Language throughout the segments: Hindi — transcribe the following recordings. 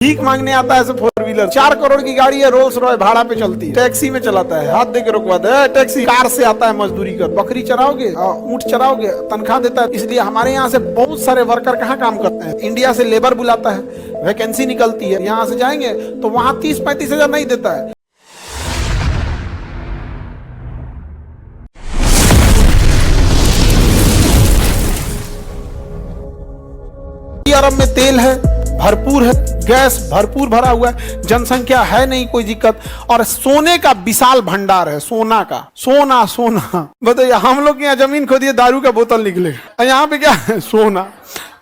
भीख मांगने आता है ऐसे 4 व्हीलर, 4 करोड़ की गाड़ी है, रोल्स रॉय भाड़ा पे चलती है, टैक्सी में चलाता है, हाथ दे के रुकवाता है, टैक्सी कार से आता है मजदूरी कर, बकरी चराओगे, ऊंट चराओगे, तनख्वाह देता है। इसलिए हमारे यहाँ से बहुत सारे वर्कर कहाँ काम करते हैं, इंडिया से लेबर बुलाता है, वैकेंसी निकलती है, यहाँ से जाएंगे तो वहाँ 30-35 हजार नहीं देता है। अरब में तेल है, भरपूर है, गैस भरपूर भरा हुआ है, जनसंख्या है नहीं कोई दिक्कत, और सोने का विशाल भंडार है, सोना का, सोना सोना। बताइए हम लोग के यहाँ जमीन खोदिए दारू का बोतल निकलेगा, यहाँ पे क्या है, सोना।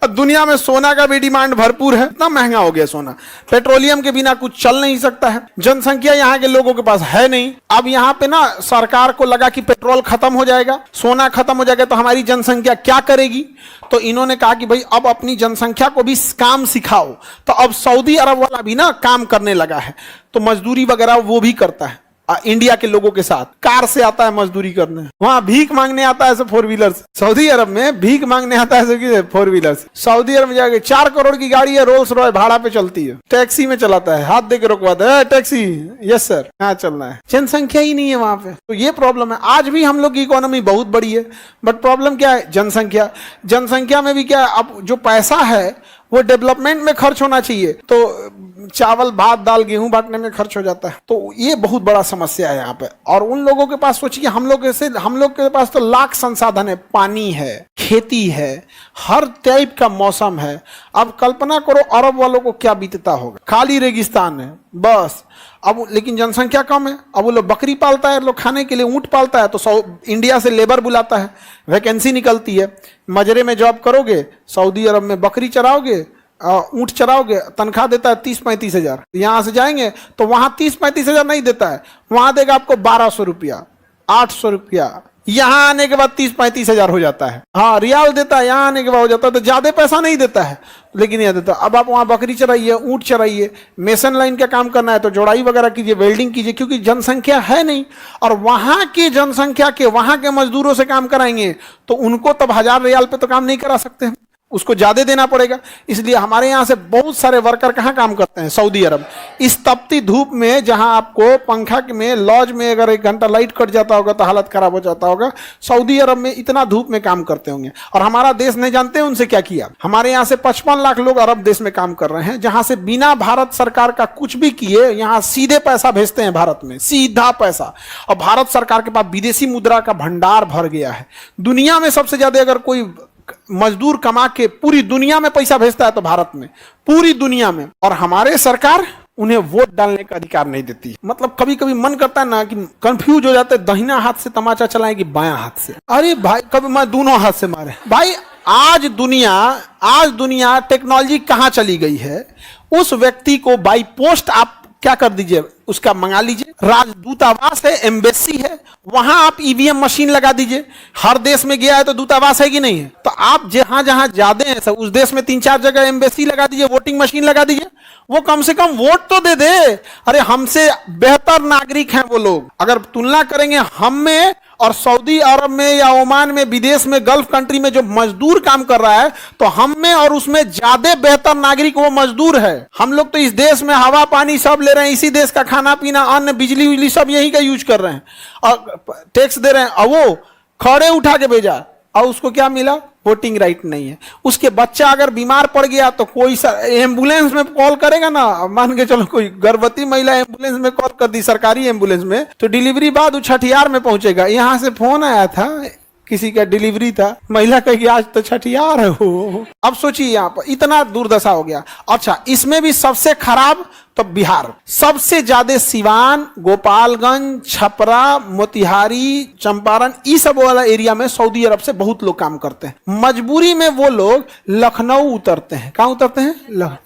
अब दुनिया में सोना का भी डिमांड भरपूर है, इतना महंगा हो गया सोना, पेट्रोलियम के बिना कुछ चल नहीं सकता है, जनसंख्या यहाँ के लोगों के पास है नहीं। अब यहाँ पे ना सरकार को लगा कि पेट्रोल खत्म हो जाएगा, सोना खत्म हो जाएगा, तो हमारी जनसंख्या क्या करेगी, तो इन्होंने कहा कि भाई अब अपनी जनसंख्या को भी काम सिखाओ। तो अब सऊदी अरब वाला भी ना काम करने लगा है, तो मजदूरी वगैरह वो भी करता है इंडिया के लोगों के साथ, कार से आता है मजदूरी करने, वहां भीख मांगने आता है ऐसे 4 व्हीलर। सऊदी अरब में भीख मांगने आता है ऐसे 4 व्हीलर। सऊदी अरब में जाके 4 करोड़ की गाड़ी है, रोल्स रॉय भाड़ा पे चलती है, टैक्सी में चलाता है, हाथ दे के रुकवाता है, टैक्सी यस सर यहाँ चलना है, जनसंख्या ही नहीं है वहां पे। तो ये प्रॉब्लम है। आज भी हम लोग की इकोनॉमी बहुत बड़ी है, बट प्रॉब्लम क्या है, जनसंख्या। जनसंख्या में भी क्या है, अब जो पैसा है वो डेवलपमेंट में खर्च होना चाहिए, तो चावल भात दाल गेहूं बांटने में खर्च हो जाता है। तो ये बहुत बड़ा समस्या है यहाँ पे। और उन लोगों के पास सोचिए, हम लोग के पास तो लाख संसाधन है, पानी है, खेती है, हर टाइप का मौसम है। अब कल्पना करो अरब वालों को क्या बीतता होगा, खाली रेगिस्तान है बस। अब लेकिन जनसंख्या कम है, अब वो लोग बकरी पालता है, लोग खाने के लिए ऊंट पालता है, तो इंडिया से लेबर बुलाता है, वैकेंसी निकलती है, मजरे में जॉब करोगे, सऊदी अरब में बकरी चराओगे, ऊंट चराओगे, तनख्वाह देता है 30-35 हजार। यहाँ से जाएंगे तो वहां 30-35 हजार नहीं देता है, वहां देगा आपको 1200 रुपया, 800 रुपया। यहाँ आने के बाद 30-35 हजार हो जाता है, हाँ रियाल देता है, यहाँ आने के बाद हो जाता है, तो ज्यादा पैसा नहीं देता है, लेकिन यह देता। अब आप वहाँ बकरी चराइए, ऊंट चराइए, मेसन लाइन का काम करना है तो जोड़ाई वगैरह कीजिए, वेल्डिंग कीजिए, क्योंकि जनसंख्या है नहीं। और वहां की जनसंख्या के वहां के मजदूरों से काम कराएंगे तो उनको तब 1000 रियाल पे तो काम नहीं करा सकते, उसको ज्यादा देना पड़ेगा। इसलिए हमारे यहाँ से बहुत सारे वर्कर कहाँ काम करते हैं, सऊदी अरब। इस तपती धूप में, जहां आपको पंखा में लॉज में अगर 1 घंटा लाइट कट जाता होगा तो हालत खराब हो जाता होगा, सऊदी अरब में इतना धूप में काम करते होंगे। और हमारा देश नहीं जानते उनसे क्या किया। हमारे यहाँ से 55 लाख लोग अरब देश में काम कर रहे हैं, जहां से बिना भारत सरकार का कुछ भी किए यहाँ सीधे पैसा भेजते हैं भारत में, सीधा पैसा। और भारत सरकार के पास विदेशी मुद्रा का भंडार भर गया है। दुनिया में सबसे ज्यादा अगर कोई मजदूर कमा के पूरी दुनिया में पैसा भेजता है तो भारत में, पूरी दुनिया में। और हमारे सरकार उन्हें वोट डालने का अधिकार नहीं देती। मतलब कभी कभी मन करता है ना कि कंफ्यूज हो जाते हैं, दाहिना हाथ से तमाचा चलाएं कि बायां हाथ से। अरे भाई कभी मैं दोनों हाथ से मारे। भाई आज दुनिया टेक्नोलॉजी कहां चली गई है, उस व्यक्ति को बाई पोस्ट आप क्या कर दीजिए, उसका मंगा लीजिए, राजदूतावास है, एम्बेसी है, वहां आप ईवीएम मशीन लगा दीजिए। हर देश में गया है तो दूतावास है कि नहीं है, तो आप जहां जहां जाते हैं सब उस देश में 3-4 जगह एम्बेसी लगा दीजिए, वोटिंग मशीन लगा दीजिए, वो कम से कम वोट तो दे दे। अरे हमसे बेहतर नागरिक हैं वो लोग। अगर तुलना करेंगे हम में और सऊदी अरब में या ओमान में, विदेश में, गल्फ कंट्री में जो मजदूर काम कर रहा है, तो हम में और उसमें ज्यादा बेहतर नागरिक वो मजदूर है। हम लोग तो इस देश में हवा पानी सब ले रहे हैं, इसी देश का खाना पीना अन्न बिजली उजली सब यही का यूज कर रहे हैं और टैक्स दे रहे हैं। और वो खड़े उठा के भेजा और उसको क्या मिला, वोटिंग राइट नहीं है। उसके बच्चा अगर बीमार पड़ गया तो कोई एम्बुलेंस में कॉल करेगा ना, मान के चलो कोई गर्भवती महिला एम्बुलेंस में कॉल कर दी, सरकारी एम्बुलेंस में, तो डिलीवरी बाद वो छठियार में पहुंचेगा। यहाँ से फोन आया था, किसी का डिलीवरी था, महिला कहेगी आज तो छठियार है हो। अब सोचिए यहाँ पर इतना दुर्दशा हो गया। अच्छा इसमें भी सबसे खराब तो बिहार, सबसे ज्यादा सिवान, गोपालगंज, छपरा, मोतिहारी, चंपारण, इस सब वाला एरिया में सऊदी अरब से बहुत लोग काम करते हैं। मजबूरी में वो लोग लखनऊ उतरते हैं। कहाँ उतरते हैं?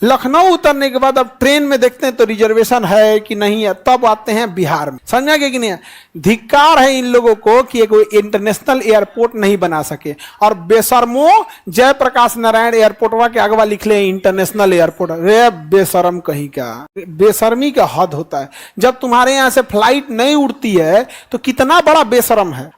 लखनऊ उतरने के बाद अब ट्रेन में देखते हैं तो रिजर्वेशन है कि नहीं है, तब आते हैं बिहार में। समझा कि नहीं? धिक्कार है इन लोगों को कि कोई इंटरनेशनल एयरपोर्ट नहीं बना सके। और बेशर्मो जयप्रकाश नारायण एयरपोर्टवा के अगवा लिख ले इंटरनेशनल एयरपोर्ट। रे बेशरम कहीं का, बेशर्मी का हद होता है। जब तुम्हारे यहां से फ्लाइट नहीं उड़ती है तो कितना बड़ा बेशरम है।